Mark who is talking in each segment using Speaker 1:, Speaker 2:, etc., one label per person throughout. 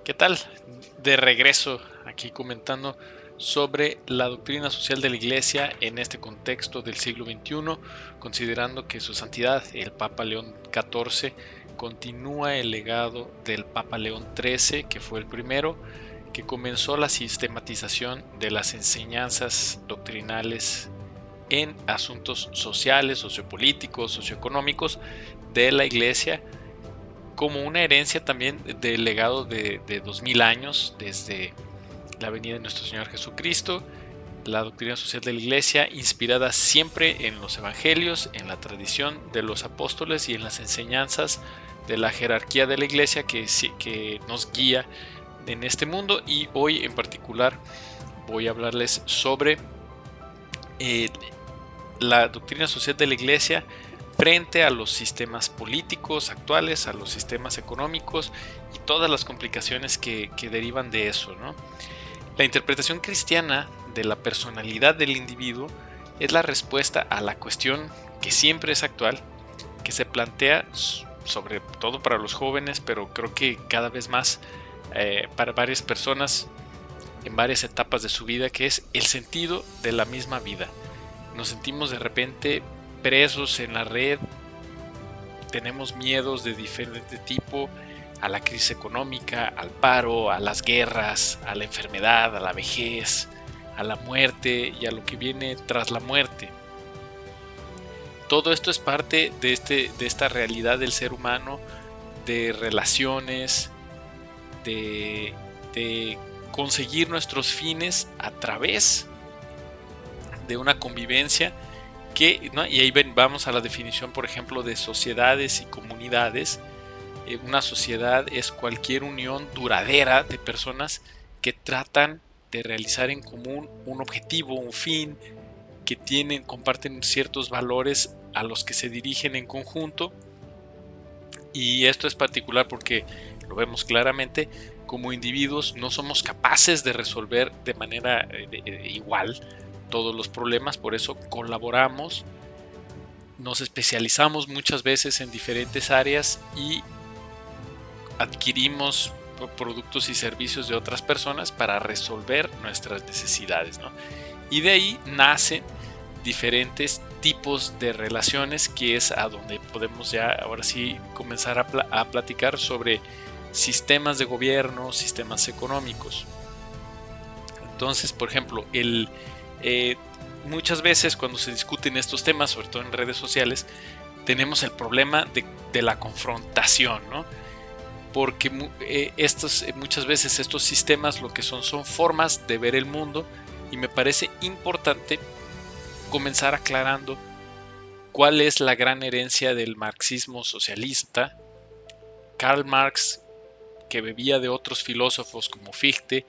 Speaker 1: ¿Qué tal? De regreso aquí comentando sobre la doctrina social de la Iglesia en este contexto del siglo XXI, considerando que su santidad, el Papa León XIV, continúa el legado del Papa León XIII, que fue el primero, que comenzó la sistematización de las enseñanzas doctrinales en asuntos sociales, sociopolíticos, socioeconómicos de la Iglesia, como una herencia también del legado de 2000 años desde la venida de nuestro Señor Jesucristo, la doctrina social de la Iglesia, inspirada siempre en los evangelios, en la tradición de los apóstoles y en las enseñanzas de la jerarquía de la Iglesia que nos guía en este mundo. Y hoy en particular voy a hablarles sobre la doctrina social de la Iglesia frente a los sistemas políticos actuales, a los sistemas económicos y todas las complicaciones que derivan de eso, ¿no? La interpretación cristiana de la personalidad del individuo es la respuesta a la cuestión que siempre es actual, que se plantea sobre todo para los jóvenes, pero creo que cada vez más para varias personas en varias etapas de su vida, que es el sentido de la misma vida. Nos sentimos de repente presos en la red, tenemos miedos de diferente tipo, a la crisis económica, al paro, a las guerras, a la enfermedad, a la vejez, a la muerte y a lo que viene tras la muerte. Todo esto es parte de esta realidad del ser humano, de relaciones, de conseguir nuestros fines a través de una convivencia que, ¿no? Y ahí vamos a la definición, por ejemplo, de sociedades y comunidades. Una sociedad es cualquier unión duradera de personas que tratan de realizar en común un objetivo, un fin, que comparten ciertos valores a los que se dirigen en conjunto. Y esto es particular porque lo vemos claramente, como individuos no somos capaces de resolver de manera igual todos los problemas, por eso colaboramos, nos especializamos muchas veces en diferentes áreas y adquirimos productos y servicios de otras personas para resolver nuestras necesidades, ¿no? Y de ahí nacen diferentes tipos de relaciones, que es a donde podemos ya ahora sí comenzar a platicar sobre sistemas de gobierno, sistemas económicos. Entonces, por ejemplo, muchas veces cuando se discuten estos temas, sobre todo en redes sociales, tenemos el problema de la confrontación, ¿no? Porque muchas veces estos sistemas lo que son formas de ver el mundo, y me parece importante comenzar aclarando cuál es la gran herencia del marxismo socialista. Karl Marx, que bebía de otros filósofos como Fichte,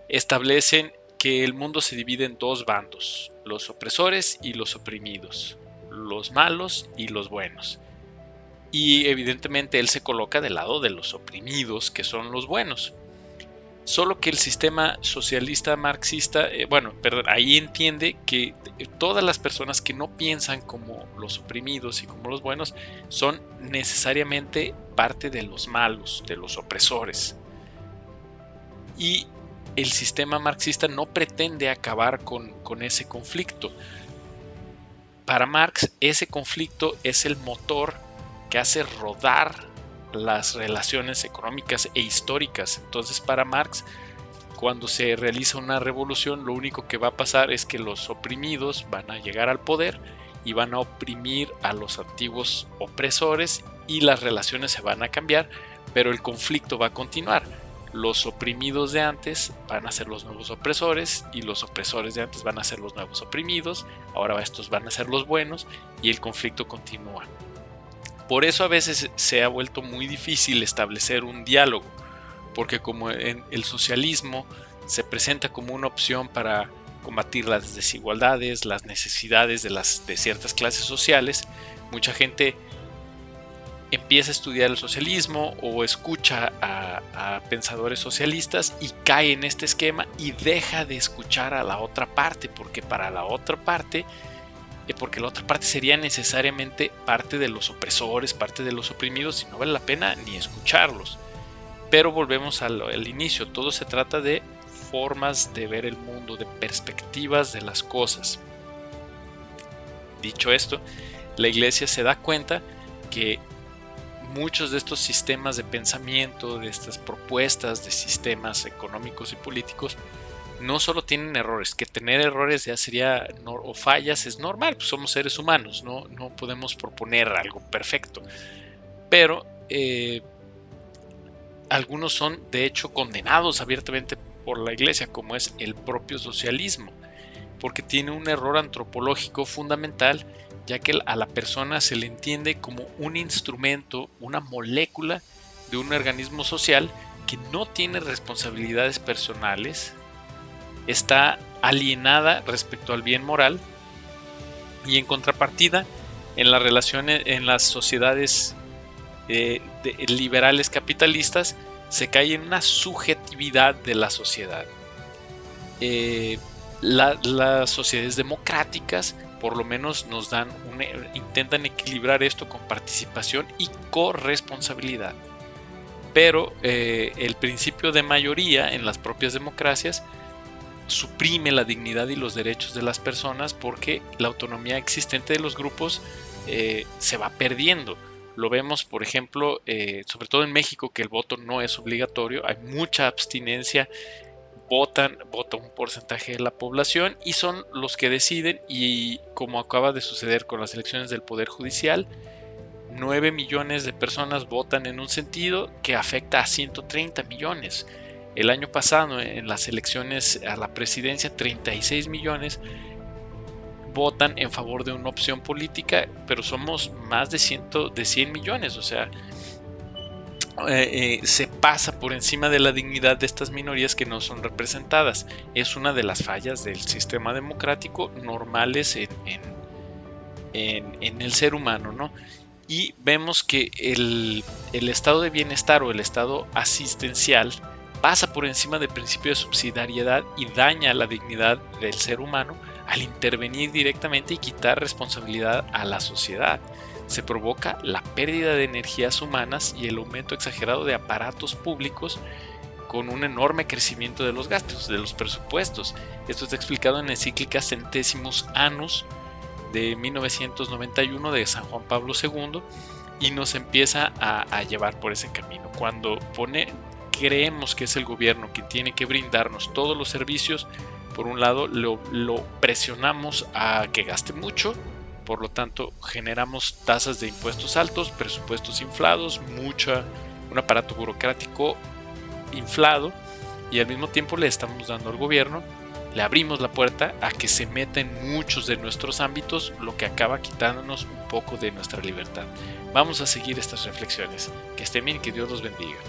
Speaker 1: establecen que el mundo se divide en dos bandos, los opresores y los oprimidos, los malos y los buenos. Y evidentemente él se coloca del lado de los oprimidos, que son los buenos. Solo que el sistema socialista marxista, ahí entiende que todas las personas que no piensan como los oprimidos y como los buenos son necesariamente parte de los malos, de los opresores. Y el sistema marxista no pretende acabar con ese conflicto. Para Marx, ese conflicto es el motor que hace rodar las relaciones económicas e históricas. Entonces, para Marx, cuando se realiza una revolución, lo único que va a pasar es que los oprimidos van a llegar al poder y van a oprimir a los antiguos opresores y las relaciones se van a cambiar, pero el conflicto va a continuar. Los oprimidos de antes van a ser los nuevos opresores y los opresores de antes van a ser los nuevos oprimidos. Ahora estos van a ser los buenos y el conflicto continúa. Por eso a veces se ha vuelto muy difícil establecer un diálogo, porque como en el socialismo se presenta como una opción para combatir las desigualdades, las necesidades de ciertas clases sociales, mucha gente empieza a estudiar el socialismo o escucha a pensadores socialistas y cae en este esquema y deja de escuchar a la otra parte, porque la otra parte sería necesariamente parte de los opresores, parte de los oprimidos, y no vale la pena ni escucharlos. Pero volvemos al inicio, todo se trata de formas de ver el mundo, de perspectivas de las cosas. Dicho esto, la Iglesia se da cuenta que muchos de estos sistemas de pensamiento, de estas propuestas de sistemas económicos y políticos, no solo tienen errores, que tener errores ya sería, o fallas es normal, pues somos seres humanos, no podemos proponer algo perfecto, pero algunos son de hecho condenados abiertamente por la Iglesia, como es el propio socialismo, porque tiene un error antropológico fundamental, ya que a la persona se le entiende como un instrumento, una molécula de un organismo social que no tiene responsabilidades personales, está alienada respecto al bien moral, y en contrapartida, en las relaciones, en las sociedades liberales capitalistas, se cae en una subjetividad de la sociedad. Las sociedades democráticas por lo menos nos dan intentan equilibrar esto con participación y corresponsabilidad, pero el principio de mayoría en las propias democracias suprime la dignidad y los derechos de las personas, porque la autonomía existente de los grupos se va perdiendo. Lo vemos, por ejemplo, sobre todo en México, que el voto no es obligatorio, hay mucha abstinencia, vota un porcentaje de la población y son los que deciden, y como acaba de suceder con las elecciones del Poder Judicial, 9 millones de personas votan en un sentido que afecta a 130 millones. El año pasado, en las elecciones a la presidencia, 36 millones votan en favor de una opción política, pero somos más de 100 millones, o sea, se pasa por encima de la dignidad de estas minorías que no son representadas. Es una de las fallas del sistema democrático normales en el ser humano, ¿no? Y vemos que el estado de bienestar o el estado asistencial pasa por encima del principio de subsidiariedad y daña la dignidad del ser humano al intervenir directamente y quitar responsabilidad a la sociedad. Se provoca la pérdida de energías humanas y el aumento exagerado de aparatos públicos, con un enorme crecimiento de los gastos, de los presupuestos. Esto está explicado en la encíclica Centesimus Annus de 1991 de San Juan Pablo II, y nos empieza a llevar por ese camino. Cuando creemos que es el gobierno quien tiene que brindarnos todos los servicios, por un lado lo presionamos a que gaste mucho, por lo tanto generamos tasas de impuestos altos, presupuestos inflados, un aparato burocrático inflado, y al mismo tiempo le estamos dando al gobierno, le abrimos la puerta a que se meta en muchos de nuestros ámbitos, lo que acaba quitándonos un poco de nuestra libertad. Vamos a seguir estas reflexiones. Que estén bien y que Dios los bendiga.